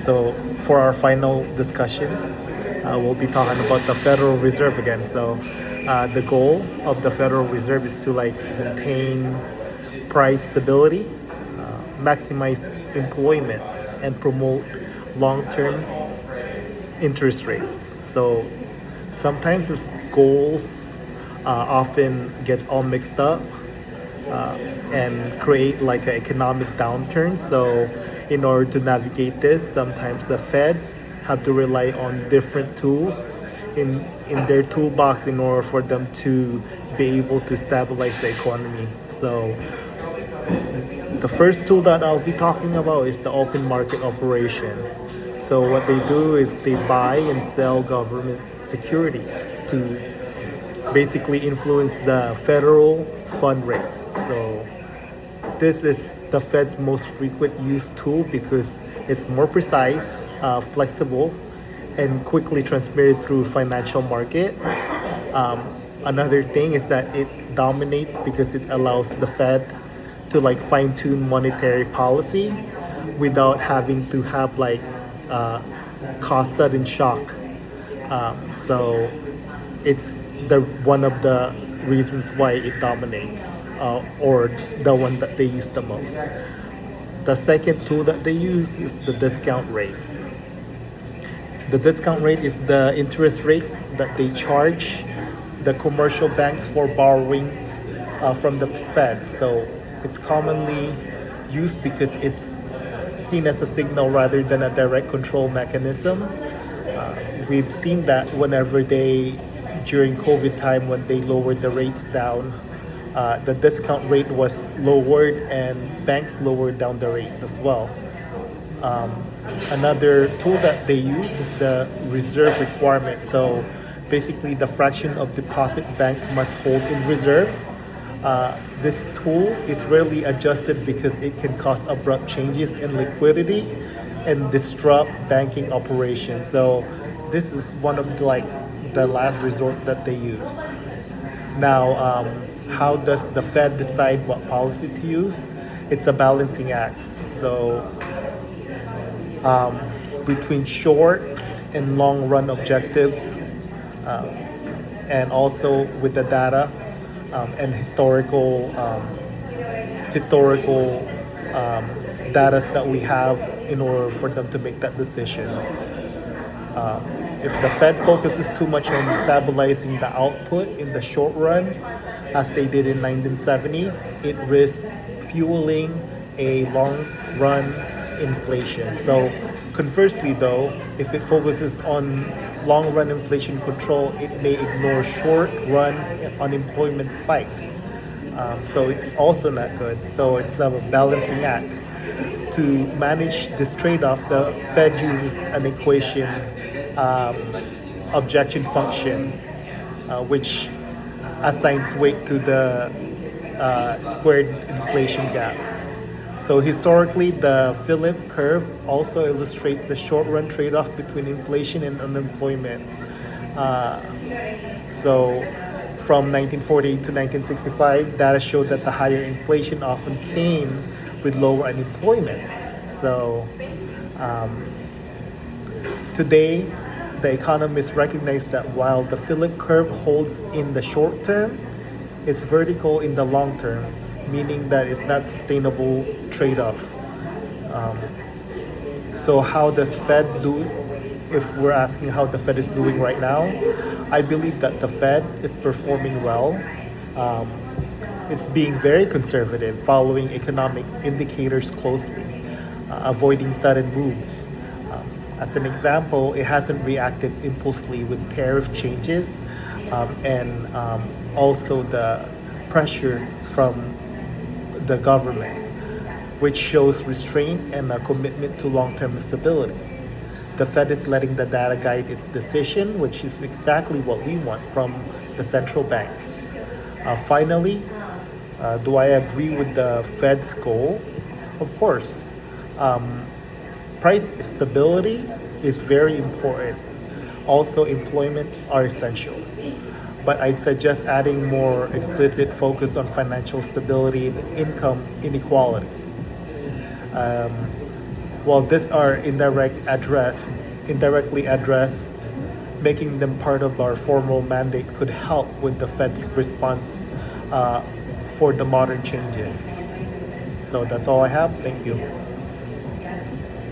So, for our final discussion, we'll be talking about the Federal Reserve again. So, the goal of the Federal Reserve is to like maintain price stability, maximize employment, and promote long-term interest rates. So, sometimes its goals often gets all mixed up and create like an economic downturn. So, in order to navigate this, sometimes the feds have to rely on different tools in their toolbox in order for them to be able to stabilize the economy. So, the first tool that I'll be talking about is the open market operation. So, what they do is they buy and sell government securities to basically influence the federal fund rate. So this is the Fed's most frequent used tool because it's more precise, flexible, and quickly transmitted through financial market. Another thing is that it dominates because it allows the Fed to like fine tune monetary policy without having to have like cause sudden shock. So it's the one of the reasons why it dominates, or the one that they use the most. The second tool that they use is the discount rate. The discount rate is the interest rate that they charge the commercial banks for borrowing from the Fed. So it's commonly used because it's seen as a signal rather than a direct control mechanism. We've seen that whenever during COVID time, when they lowered the rates down, the discount rate was lowered and banks lowered down the rates as well. Another tool that they use is the reserve requirement. So basically, the fraction of deposit banks must hold in reserve. This tool is rarely adjusted because it can cause abrupt changes in liquidity and disrupt banking operations. So this is one of the last resort that they use. Now, how does the Fed decide what policy to use? It's a balancing act. So between short and long run objectives, and also with the data and historical data that we have in order for them to make that decision. If the Fed focuses too much on stabilizing the output in the short run, as they did in 1970s, it risks fueling a long-run inflation. So conversely though, if it focuses on long-run inflation control, it may ignore short-run unemployment spikes. So it's also not good. So it's a balancing act. To manage this trade-off, the Fed uses an equation, objection function, which assigns weight to the squared inflation gap. So historically, the Phillips curve also illustrates the short-run trade-off between inflation and unemployment. So from 1948 to 1965, data showed that the higher inflation often came with lower unemployment. So today, the economists recognize that while the Phillips curve holds in the short term, it's vertical in the long term, meaning that it's not sustainable trade-off. So how does Fed do? If we're asking how the Fed is doing right now, I believe that the Fed is performing well. It's being very conservative, following economic indicators closely, avoiding sudden moves. As an example, it hasn't reacted impulsively with tariff changes, and also the pressure from the government, which shows restraint and a commitment to long-term stability. The Fed is letting the data guide its decision, which is exactly what we want from the central bank. Finally, do I agree with the Fed's goal? Of course. Price stability is very important. Also, employment are essential. But I'd suggest adding more explicit focus on financial stability and income inequality. while this are indirectly address, making them part of our formal mandate could help with the Fed's response for the modern changes. So that's all I have. Thank you.